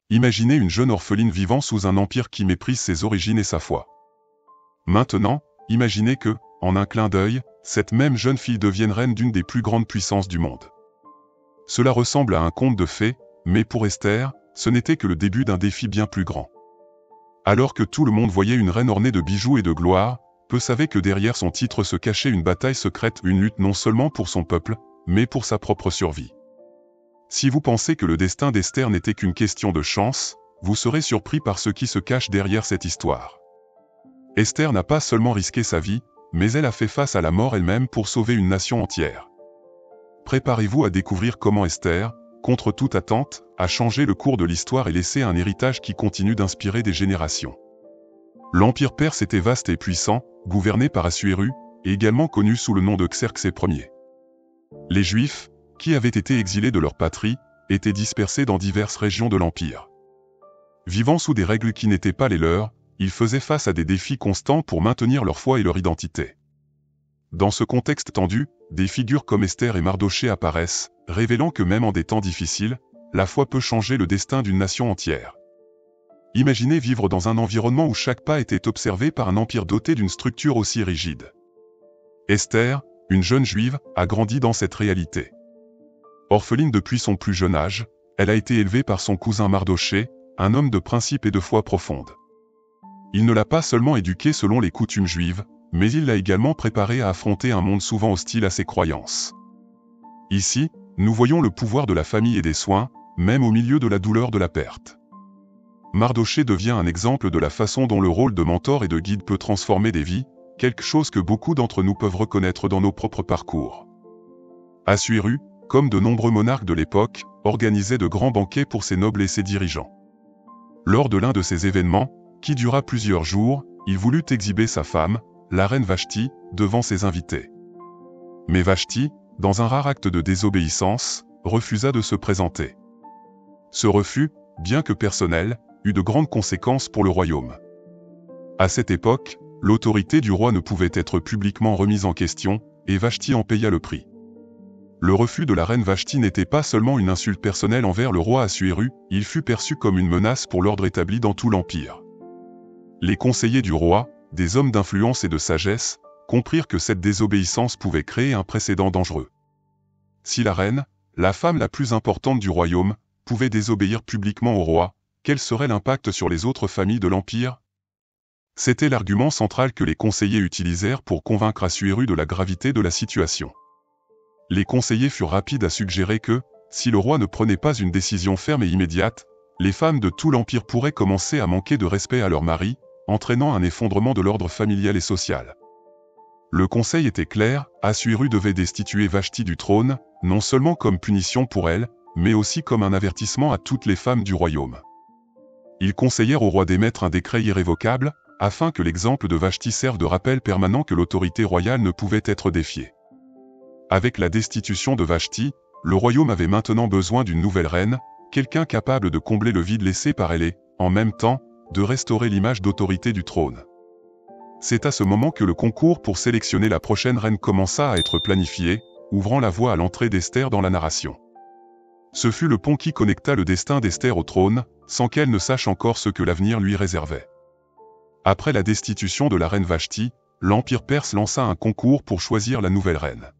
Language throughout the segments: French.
Imaginez une jeune orpheline vivant sous un empire qui méprise ses origines et sa foi. Maintenant, imaginez que, en un clin d'œil, cette même jeune fille devienne reine d'une des plus grandes puissances du monde. Cela ressemble à un conte de fées, mais pour Esther, ce n'était que le début d'un défi bien plus grand. Alors que tout le monde voyait une reine ornée de bijoux et de gloire, peu savait que derrière son titre se cachait une bataille secrète, une lutte non seulement pour son peuple, mais pour sa propre survie. Si vous pensez que le destin d'Esther n'était qu'une question de chance, vous serez surpris par ce qui se cache derrière cette histoire. Esther n'a pas seulement risqué sa vie, mais elle a fait face à la mort elle-même pour sauver une nation entière. Préparez-vous à découvrir comment Esther, contre toute attente, a changé le cours de l'histoire et laissé un héritage qui continue d'inspirer des générations. L'Empire perse était vaste et puissant, gouverné par Assuéru, et également connu sous le nom de Xerxès Ier. Les Juifs, qui avaient été exilés de leur patrie, étaient dispersés dans diverses régions de l'Empire. Vivant sous des règles qui n'étaient pas les leurs, ils faisaient face à des défis constants pour maintenir leur foi et leur identité. Dans ce contexte tendu, des figures comme Esther et Mardochée apparaissent, révélant que même en des temps difficiles, la foi peut changer le destin d'une nation entière. Imaginez vivre dans un environnement où chaque pas était observé par un empire doté d'une structure aussi rigide. Esther, une jeune juive, a grandi dans cette réalité. Orpheline depuis son plus jeune âge, elle a été élevée par son cousin Mardochée, un homme de principes et de foi profonde. Il ne l'a pas seulement éduquée selon les coutumes juives, mais il l'a également préparée à affronter un monde souvent hostile à ses croyances. Ici, nous voyons le pouvoir de la famille et des soins, même au milieu de la douleur de la perte. Mardochée devient un exemple de la façon dont le rôle de mentor et de guide peut transformer des vies, quelque chose que beaucoup d'entre nous peuvent reconnaître dans nos propres parcours. Assuéru, comme de nombreux monarques de l'époque, organisait de grands banquets pour ses nobles et ses dirigeants. Lors de l'un de ces événements, qui dura plusieurs jours, il voulut exhiber sa femme, la reine Vashti, devant ses invités. Mais Vashti, dans un rare acte de désobéissance, refusa de se présenter. Ce refus, bien que personnel, eut de grandes conséquences pour le royaume. À cette époque, l'autorité du roi ne pouvait être publiquement remise en question, et Vashti en paya le prix. Le refus de la reine Vashti n'était pas seulement une insulte personnelle envers le roi Assuéru, il fut perçu comme une menace pour l'ordre établi dans tout l'empire. Les conseillers du roi, des hommes d'influence et de sagesse, comprirent que cette désobéissance pouvait créer un précédent dangereux. Si la reine, la femme la plus importante du royaume, pouvait désobéir publiquement au roi, quel serait l'impact sur les autres familles de l'empire? C'était l'argument central que les conseillers utilisèrent pour convaincre Assuéru de la gravité de la situation. Les conseillers furent rapides à suggérer que, si le roi ne prenait pas une décision ferme et immédiate, les femmes de tout l'empire pourraient commencer à manquer de respect à leur mari, entraînant un effondrement de l'ordre familial et social. Le conseil était clair, Assuéru devait destituer Vashti du trône, non seulement comme punition pour elle, mais aussi comme un avertissement à toutes les femmes du royaume. Ils conseillèrent au roi d'émettre un décret irrévocable, afin que l'exemple de Vashti serve de rappel permanent que l'autorité royale ne pouvait être défiée. Avec la destitution de Vashti, le royaume avait maintenant besoin d'une nouvelle reine, quelqu'un capable de combler le vide laissé par elle et, en même temps, de restaurer l'image d'autorité du trône. C'est à ce moment que le concours pour sélectionner la prochaine reine commença à être planifié, ouvrant la voie à l'entrée d'Esther dans la narration. Ce fut le pont qui connecta le destin d'Esther au trône, sans qu'elle ne sache encore ce que l'avenir lui réservait. Après la destitution de la reine Vashti, l'Empire perse lança un concours pour choisir la nouvelle reine.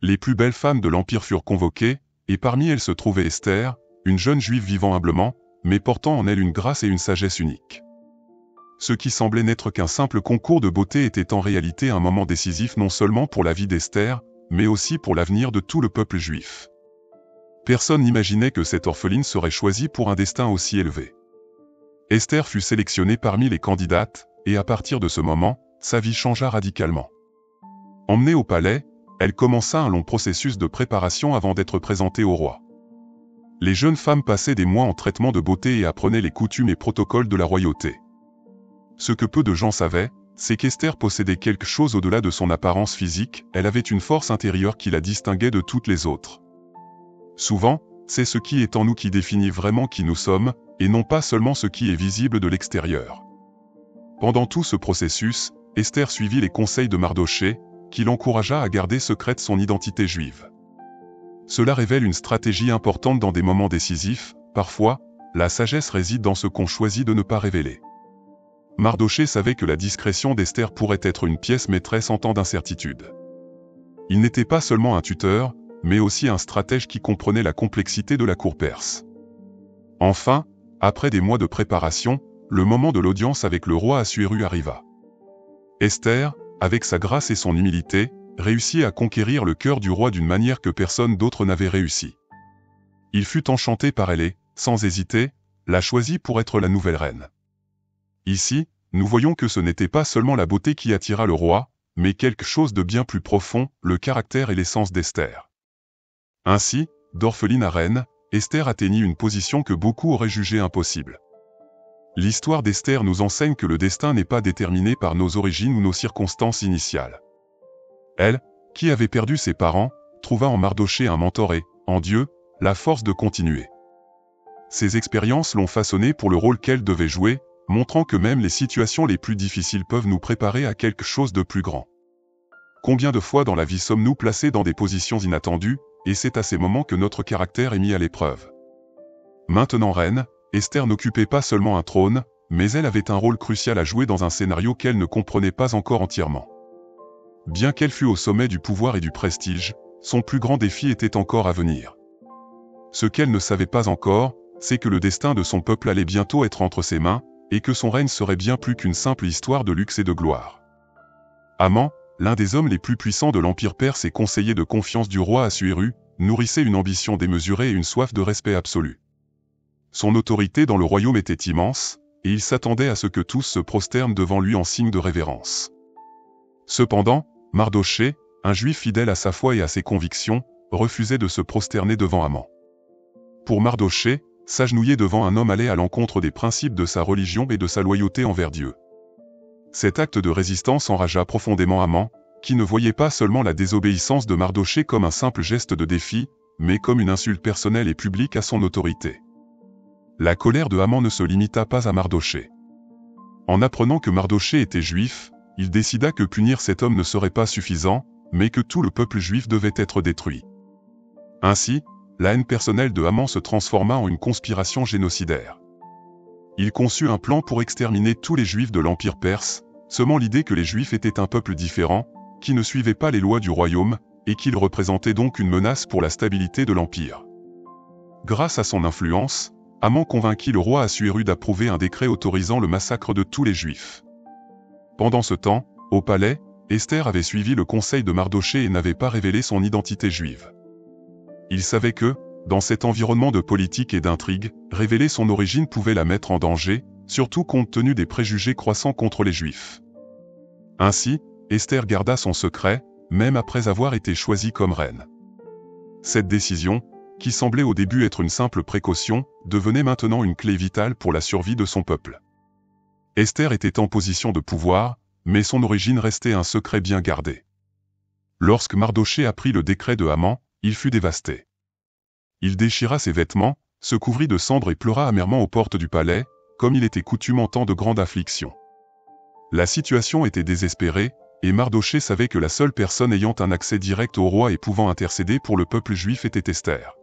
Les plus belles femmes de l'Empire furent convoquées, et parmi elles se trouvait Esther, une jeune juive vivant humblement, mais portant en elle une grâce et une sagesse uniques. Ce qui semblait n'être qu'un simple concours de beauté était en réalité un moment décisif non seulement pour la vie d'Esther, mais aussi pour l'avenir de tout le peuple juif. Personne n'imaginait que cette orpheline serait choisie pour un destin aussi élevé. Esther fut sélectionnée parmi les candidates, et à partir de ce moment, sa vie changea radicalement. Emmenée au palais, elle commença un long processus de préparation avant d'être présentée au roi. Les jeunes femmes passaient des mois en traitement de beauté et apprenaient les coutumes et protocoles de la royauté. Ce que peu de gens savaient, c'est qu'Esther possédait quelque chose au-delà de son apparence physique, elle avait une force intérieure qui la distinguait de toutes les autres. Souvent, c'est ce qui est en nous qui définit vraiment qui nous sommes, et non pas seulement ce qui est visible de l'extérieur. Pendant tout ce processus, Esther suivit les conseils de Mardochée, qui l'encouragea à garder secrète son identité juive. Cela révèle une stratégie importante dans des moments décisifs, parfois, la sagesse réside dans ce qu'on choisit de ne pas révéler. Mardochée savait que la discrétion d'Esther pourrait être une pièce maîtresse en temps d'incertitude. Il n'était pas seulement un tuteur, mais aussi un stratège qui comprenait la complexité de la cour perse. Enfin, après des mois de préparation, le moment de l'audience avec le roi Assuéru arriva. Esther, avec sa grâce et son humilité, réussit à conquérir le cœur du roi d'une manière que personne d'autre n'avait réussi. Il fut enchanté par elle et, sans hésiter, la choisit pour être la nouvelle reine. Ici, nous voyons que ce n'était pas seulement la beauté qui attira le roi, mais quelque chose de bien plus profond, le caractère et l'essence d'Esther. Ainsi, d'orpheline à reine, Esther atteignit une position que beaucoup auraient jugée impossible. L'histoire d'Esther nous enseigne que le destin n'est pas déterminé par nos origines ou nos circonstances initiales. Elle, qui avait perdu ses parents, trouva en Mardochée un mentor et, en Dieu, la force de continuer. Ces expériences l'ont façonnée pour le rôle qu'elle devait jouer, montrant que même les situations les plus difficiles peuvent nous préparer à quelque chose de plus grand. Combien de fois dans la vie sommes-nous placés dans des positions inattendues, et c'est à ces moments que notre caractère est mis à l'épreuve. Maintenant reine, Esther n'occupait pas seulement un trône, mais elle avait un rôle crucial à jouer dans un scénario qu'elle ne comprenait pas encore entièrement. Bien qu'elle fût au sommet du pouvoir et du prestige, son plus grand défi était encore à venir. Ce qu'elle ne savait pas encore, c'est que le destin de son peuple allait bientôt être entre ses mains, et que son règne serait bien plus qu'une simple histoire de luxe et de gloire. Haman, l'un des hommes les plus puissants de l'Empire perse et conseiller de confiance du roi Assuéru, nourrissait une ambition démesurée et une soif de respect absolu. Son autorité dans le royaume était immense, et il s'attendait à ce que tous se prosternent devant lui en signe de révérence. Cependant, Mardochée, un juif fidèle à sa foi et à ses convictions, refusait de se prosterner devant Haman. Pour Mardochée, s'agenouiller devant un homme allait à l'encontre des principes de sa religion et de sa loyauté envers Dieu. Cet acte de résistance enragea profondément Haman, qui ne voyait pas seulement la désobéissance de Mardochée comme un simple geste de défi, mais comme une insulte personnelle et publique à son autorité. La colère de Haman ne se limita pas à Mardochée. En apprenant que Mardochée était juif, il décida que punir cet homme ne serait pas suffisant, mais que tout le peuple juif devait être détruit. Ainsi, la haine personnelle de Haman se transforma en une conspiration génocidaire. Il conçut un plan pour exterminer tous les juifs de l'Empire perse, semant l'idée que les juifs étaient un peuple différent, qui ne suivait pas les lois du royaume, et qu'ils représentaient donc une menace pour la stabilité de l'Empire. Grâce à son influence, Haman convainquit le roi Assuéru d'approuver un décret autorisant le massacre de tous les juifs. Pendant ce temps, au palais, Esther avait suivi le conseil de Mardochée et n'avait pas révélé son identité juive. Il savait que, dans cet environnement de politique et d'intrigue, révéler son origine pouvait la mettre en danger, surtout compte tenu des préjugés croissants contre les Juifs. Ainsi, Esther garda son secret, même après avoir été choisie comme reine. Cette décision, qui semblait au début être une simple précaution, devenait maintenant une clé vitale pour la survie de son peuple. Esther était en position de pouvoir, mais son origine restait un secret bien gardé. Lorsque Mardochée apprit le décret de Haman, il fut dévasté. Il déchira ses vêtements, se couvrit de cendres et pleura amèrement aux portes du palais, comme il était coutume en temps de grande affliction. La situation était désespérée, et Mardochée savait que la seule personne ayant un accès direct au roi et pouvant intercéder pour le peuple juif était Esther.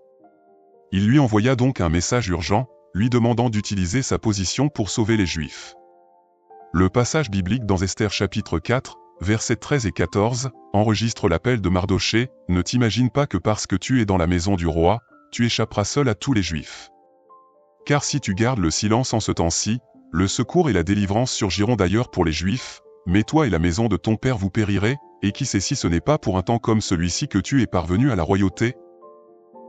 Il lui envoya donc un message urgent, lui demandant d'utiliser sa position pour sauver les Juifs. Le passage biblique dans Esther chapitre 4, versets 13 et 14, enregistre l'appel de Mardochée, « Ne t'imagine pas que parce que tu es dans la maison du roi, tu échapperas seul à tous les Juifs. Car si tu gardes le silence en ce temps-ci, le secours et la délivrance surgiront d'ailleurs pour les Juifs, mais toi et la maison de ton père vous périrez, et qui sait si ce n'est pas pour un temps comme celui-ci que tu es parvenu à la royauté ?»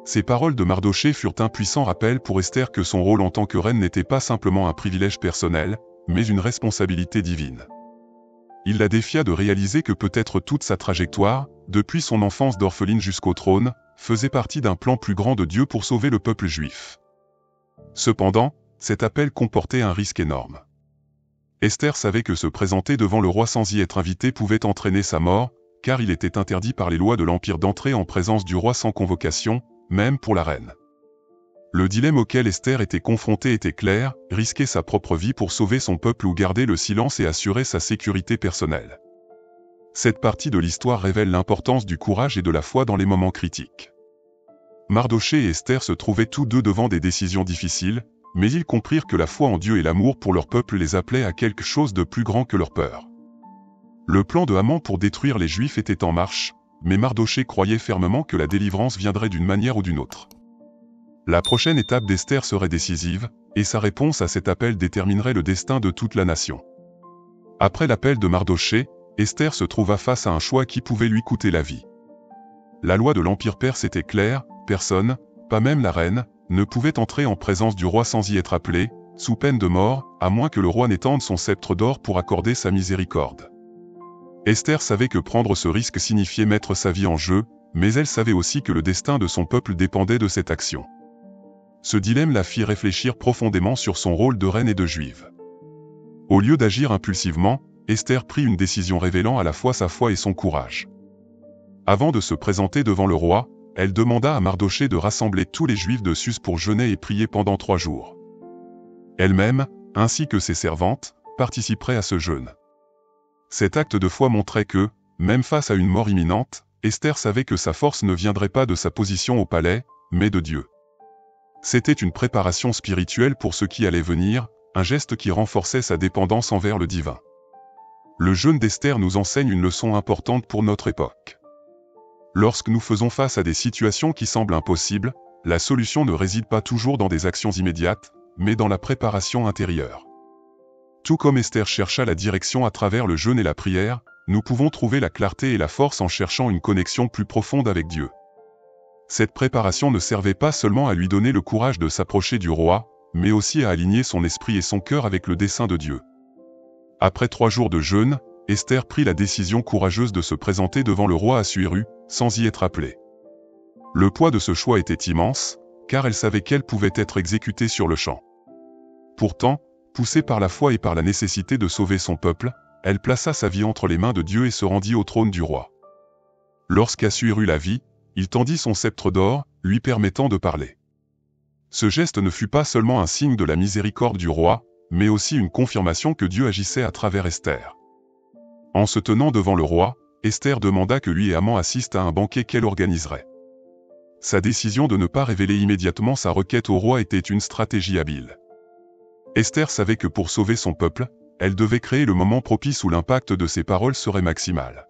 Ces paroles de Mardochée furent un puissant rappel pour Esther que son rôle en tant que reine n'était pas simplement un privilège personnel, mais une responsabilité divine. Il la défia de réaliser que peut-être toute sa trajectoire, depuis son enfance d'orpheline jusqu'au trône, faisait partie d'un plan plus grand de Dieu pour sauver le peuple juif. Cependant, cet appel comportait un risque énorme. Esther savait que se présenter devant le roi sans y être invitée pouvait entraîner sa mort, car il était interdit par les lois de l'Empire d'entrer en présence du roi sans convocation, même pour la reine. Le dilemme auquel Esther était confrontée était clair, risquer sa propre vie pour sauver son peuple ou garder le silence et assurer sa sécurité personnelle. Cette partie de l'histoire révèle l'importance du courage et de la foi dans les moments critiques. Mardochée et Esther se trouvaient tous deux devant des décisions difficiles, mais ils comprirent que la foi en Dieu et l'amour pour leur peuple les appelaient à quelque chose de plus grand que leur peur. Le plan de Haman pour détruire les Juifs était en marche, mais Mardochée croyait fermement que la délivrance viendrait d'une manière ou d'une autre. La prochaine étape d'Esther serait décisive, et sa réponse à cet appel déterminerait le destin de toute la nation. Après l'appel de Mardochée, Esther se trouva face à un choix qui pouvait lui coûter la vie. La loi de l'Empire perse était claire, personne, pas même la reine, ne pouvait entrer en présence du roi sans y être appelé, sous peine de mort, à moins que le roi n'étende son sceptre d'or pour accorder sa miséricorde. Esther savait que prendre ce risque signifiait mettre sa vie en jeu, mais elle savait aussi que le destin de son peuple dépendait de cette action. Ce dilemme la fit réfléchir profondément sur son rôle de reine et de juive. Au lieu d'agir impulsivement, Esther prit une décision révélant à la fois sa foi et son courage. Avant de se présenter devant le roi, elle demanda à Mardochée de rassembler tous les Juifs de Suse pour jeûner et prier pendant 3 jours. Elle-même, ainsi que ses servantes, participeraient à ce jeûne. Cet acte de foi montrait que, même face à une mort imminente, Esther savait que sa force ne viendrait pas de sa position au palais, mais de Dieu. C'était une préparation spirituelle pour ce qui allait venir, un geste qui renforçait sa dépendance envers le divin. Le jeûne d'Esther nous enseigne une leçon importante pour notre époque. Lorsque nous faisons face à des situations qui semblent impossibles, la solution ne réside pas toujours dans des actions immédiates, mais dans la préparation intérieure. Tout comme Esther chercha la direction à travers le jeûne et la prière, nous pouvons trouver la clarté et la force en cherchant une connexion plus profonde avec Dieu. Cette préparation ne servait pas seulement à lui donner le courage de s'approcher du roi, mais aussi à aligner son esprit et son cœur avec le dessein de Dieu. Après 3 jours de jeûne, Esther prit la décision courageuse de se présenter devant le roi Assuéru, sans y être appelée. Le poids de ce choix était immense, car elle savait qu'elle pouvait être exécutée sur le champ. Pourtant, poussée par la foi et par la nécessité de sauver son peuple, elle plaça sa vie entre les mains de Dieu et se rendit au trône du roi. Lorsqu'Assuéru la vit, il tendit son sceptre d'or, lui permettant de parler. Ce geste ne fut pas seulement un signe de la miséricorde du roi, mais aussi une confirmation que Dieu agissait à travers Esther. En se tenant devant le roi, Esther demanda que lui et Haman assistent à un banquet qu'elle organiserait. Sa décision de ne pas révéler immédiatement sa requête au roi était une stratégie habile. Esther savait que pour sauver son peuple, elle devait créer le moment propice où l'impact de ses paroles serait maximal.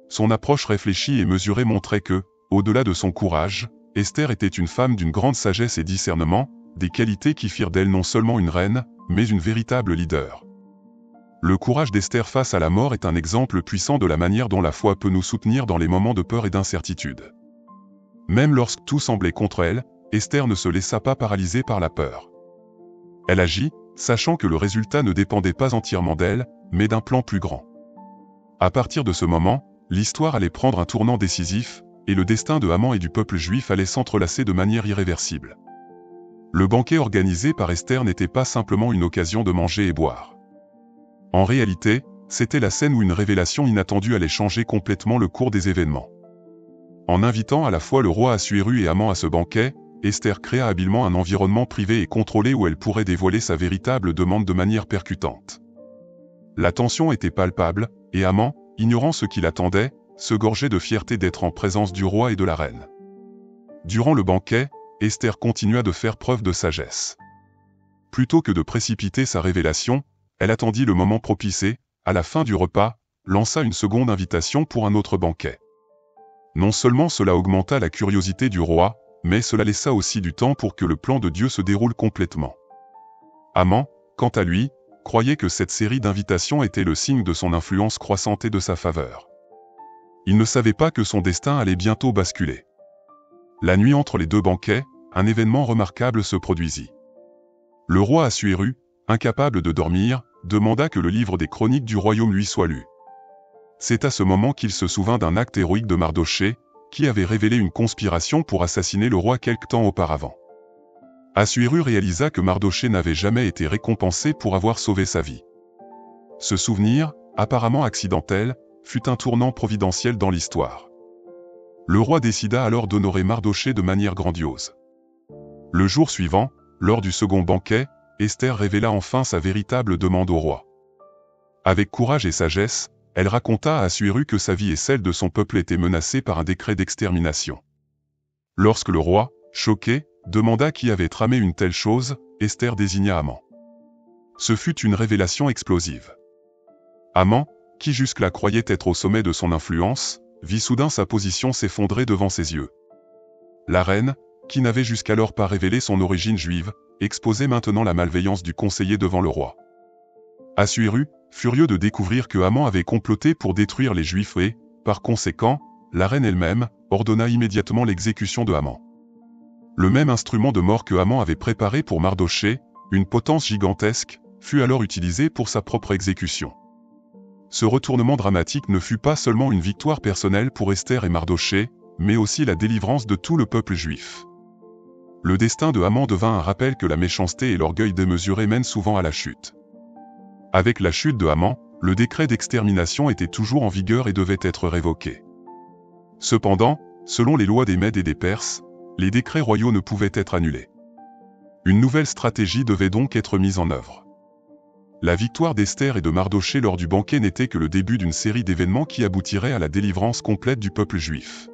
Son approche réfléchie et mesurée montrait que, au-delà de son courage, Esther était une femme d'une grande sagesse et discernement, des qualités qui firent d'elle non seulement une reine, mais une véritable leader. Le courage d'Esther face à la mort est un exemple puissant de la manière dont la foi peut nous soutenir dans les moments de peur et d'incertitude. Même lorsque tout semblait contre elle, Esther ne se laissa pas paralyser par la peur. Elle agit, sachant que le résultat ne dépendait pas entièrement d'elle, mais d'un plan plus grand. À partir de ce moment, l'histoire allait prendre un tournant décisif, et le destin de Haman et du peuple juif allait s'entrelacer de manière irréversible. Le banquet organisé par Esther n'était pas simplement une occasion de manger et boire. En réalité, c'était la scène où une révélation inattendue allait changer complètement le cours des événements. En invitant à la fois le roi Assuéru et Haman à ce banquet, Esther créa habilement un environnement privé et contrôlé où elle pourrait dévoiler sa véritable demande de manière percutante. La tension était palpable, et Haman, ignorant ce qui l'attendait, se gorgeait de fierté d'être en présence du roi et de la reine. Durant le banquet, Esther continua de faire preuve de sagesse. Plutôt que de précipiter sa révélation, elle attendit le moment propice et, à la fin du repas, lança une seconde invitation pour un autre banquet. Non seulement cela augmenta la curiosité du roi, mais cela laissa aussi du temps pour que le plan de Dieu se déroule complètement. Haman, quant à lui, croyait que cette série d'invitations était le signe de son influence croissante et de sa faveur. Il ne savait pas que son destin allait bientôt basculer. La nuit entre les 2 banquets, un événement remarquable se produisit. Le roi Assuéru, incapable de dormir, demanda que le livre des chroniques du royaume lui soit lu. C'est à ce moment qu'il se souvint d'un acte héroïque de Mardochée, qui avait révélé une conspiration pour assassiner le roi quelque temps auparavant. Assuéru réalisa que Mardochée n'avait jamais été récompensé pour avoir sauvé sa vie. Ce souvenir, apparemment accidentel, fut un tournant providentiel dans l'histoire. Le roi décida alors d'honorer Mardochée de manière grandiose. Le jour suivant, lors du second banquet, Esther révéla enfin sa véritable demande au roi. Avec courage et sagesse, elle raconta à Assuéru que sa vie et celle de son peuple étaient menacées par un décret d'extermination. Lorsque le roi, choqué, demanda qui avait tramé une telle chose. Esther désigna Haman. Ce fut une révélation explosive. Haman, qui jusque-là croyait être au sommet de son influence, vit soudain sa position s'effondrer devant ses yeux. La reine, qui n'avait jusqu'alors pas révélé son origine juive, exposait maintenant la malveillance du conseiller devant le roi. Assuéru, furieux de découvrir que Haman avait comploté pour détruire les Juifs et, par conséquent, la reine elle-même, ordonna immédiatement l'exécution de Haman. Le même instrument de mort que Haman avait préparé pour Mardochée, une potence gigantesque, fut alors utilisé pour sa propre exécution. Ce retournement dramatique ne fut pas seulement une victoire personnelle pour Esther et Mardochée, mais aussi la délivrance de tout le peuple juif. Le destin de Haman devint un rappel que la méchanceté et l'orgueil démesuré mènent souvent à la chute. Avec la chute de Haman, le décret d'extermination était toujours en vigueur et devait être révoqué. Cependant, selon les lois des Mèdes et des Perses, les décrets royaux ne pouvaient être annulés. Une nouvelle stratégie devait donc être mise en œuvre. La victoire d'Esther et de Mardochée lors du banquet n'était que le début d'une série d'événements qui aboutiraient à la délivrance complète du peuple juif.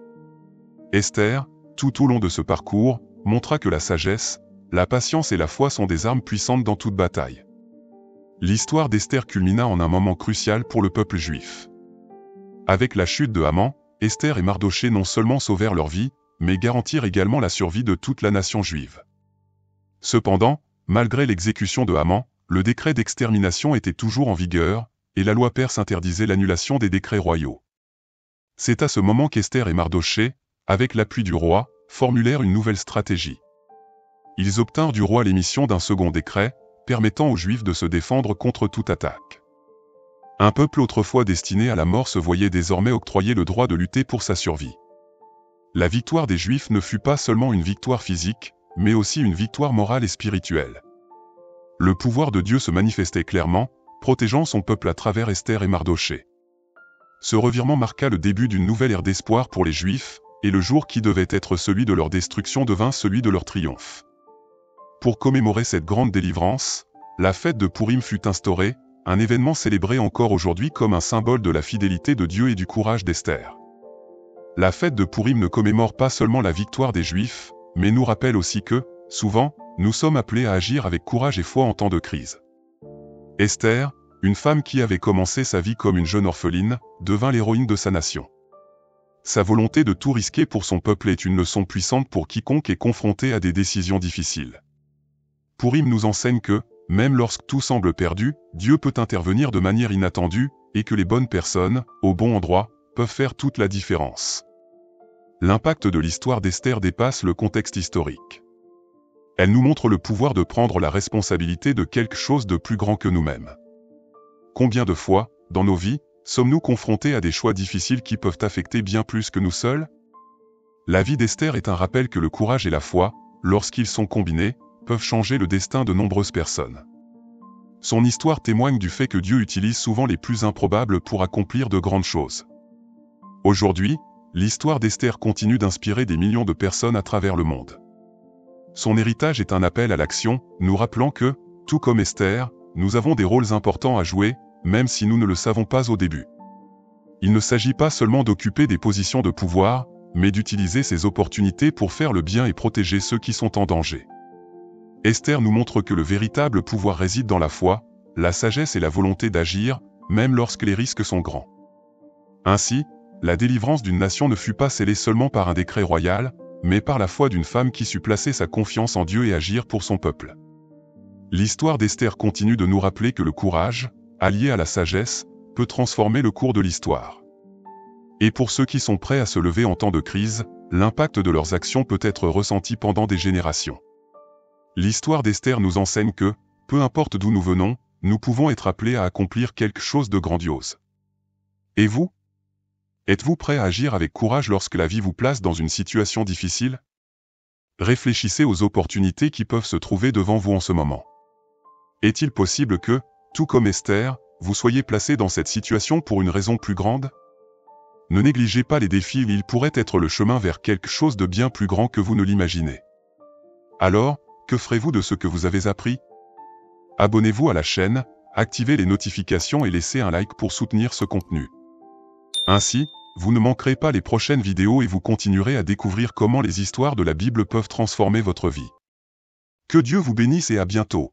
Esther, tout au long de ce parcours, montra que la sagesse, la patience et la foi sont des armes puissantes dans toute bataille. L'histoire d'Esther culmina en un moment crucial pour le peuple juif. Avec la chute de Haman, Esther et Mardochée non seulement sauvèrent leur vie, mais garantirent également la survie de toute la nation juive. Cependant, malgré l'exécution de Haman, le décret d'extermination était toujours en vigueur, et la loi perse interdisait l'annulation des décrets royaux. C'est à ce moment qu'Esther et Mardochée, avec l'appui du roi, formulèrent une nouvelle stratégie. Ils obtinrent du roi l'émission d'un second décret, permettant aux Juifs de se défendre contre toute attaque. Un peuple autrefois destiné à la mort se voyait désormais octroyer le droit de lutter pour sa survie. La victoire des Juifs ne fut pas seulement une victoire physique, mais aussi une victoire morale et spirituelle. Le pouvoir de Dieu se manifestait clairement, protégeant son peuple à travers Esther et Mardochée. Ce revirement marqua le début d'une nouvelle ère d'espoir pour les Juifs, et le jour qui devait être celui de leur destruction devint celui de leur triomphe. Pour commémorer cette grande délivrance, la fête de Pourim fut instaurée, un événement célébré encore aujourd'hui comme un symbole de la fidélité de Dieu et du courage d'Esther. La fête de Pourim ne commémore pas seulement la victoire des Juifs, mais nous rappelle aussi que, souvent, nous sommes appelés à agir avec courage et foi en temps de crise. Esther, une femme qui avait commencé sa vie comme une jeune orpheline, devint l'héroïne de sa nation. Sa volonté de tout risquer pour son peuple est une leçon puissante pour quiconque est confronté à des décisions difficiles. Pourim nous enseigne que, même lorsque tout semble perdu, Dieu peut intervenir de manière inattendue, et que les bonnes personnes, au bon endroit, peuvent faire toute la différence. L'impact de l'histoire d'Esther dépasse le contexte historique. Elle nous montre le pouvoir de prendre la responsabilité de quelque chose de plus grand que nous-mêmes. Combien de fois, dans nos vies, sommes-nous confrontés à des choix difficiles qui peuvent affecter bien plus que nous seuls? La vie d'Esther est un rappel que le courage et la foi, lorsqu'ils sont combinés, peuvent changer le destin de nombreuses personnes. Son histoire témoigne du fait que Dieu utilise souvent les plus improbables pour accomplir de grandes choses. Aujourd'hui, l'histoire d'Esther continue d'inspirer des millions de personnes à travers le monde. Son héritage est un appel à l'action, nous rappelant que, tout comme Esther, nous avons des rôles importants à jouer, même si nous ne le savons pas au début. Il ne s'agit pas seulement d'occuper des positions de pouvoir, mais d'utiliser ces opportunités pour faire le bien et protéger ceux qui sont en danger. Esther nous montre que le véritable pouvoir réside dans la foi, la sagesse et la volonté d'agir, même lorsque les risques sont grands. Ainsi, la délivrance d'une nation ne fut pas scellée seulement par un décret royal, mais par la foi d'une femme qui sut placer sa confiance en Dieu et agir pour son peuple. L'histoire d'Esther continue de nous rappeler que le courage, allié à la sagesse, peut transformer le cours de l'histoire. Et pour ceux qui sont prêts à se lever en temps de crise, l'impact de leurs actions peut être ressenti pendant des générations. L'histoire d'Esther nous enseigne que, peu importe d'où nous venons, nous pouvons être appelés à accomplir quelque chose de grandiose. Et vous? Êtes-vous prêt à agir avec courage lorsque la vie vous place dans une situation difficile? Réfléchissez aux opportunités qui peuvent se trouver devant vous en ce moment. Est-il possible que, tout comme Esther, vous soyez placé dans cette situation pour une raison plus grande? Ne négligez pas les défis, ils pourraient être le chemin vers quelque chose de bien plus grand que vous ne l'imaginez. Alors, que ferez-vous de ce que vous avez appris? Abonnez-vous à la chaîne, activez les notifications et laissez un like pour soutenir ce contenu. Ainsi, vous ne manquerez pas les prochaines vidéos et vous continuerez à découvrir comment les histoires de la Bible peuvent transformer votre vie. Que Dieu vous bénisse et à bientôt.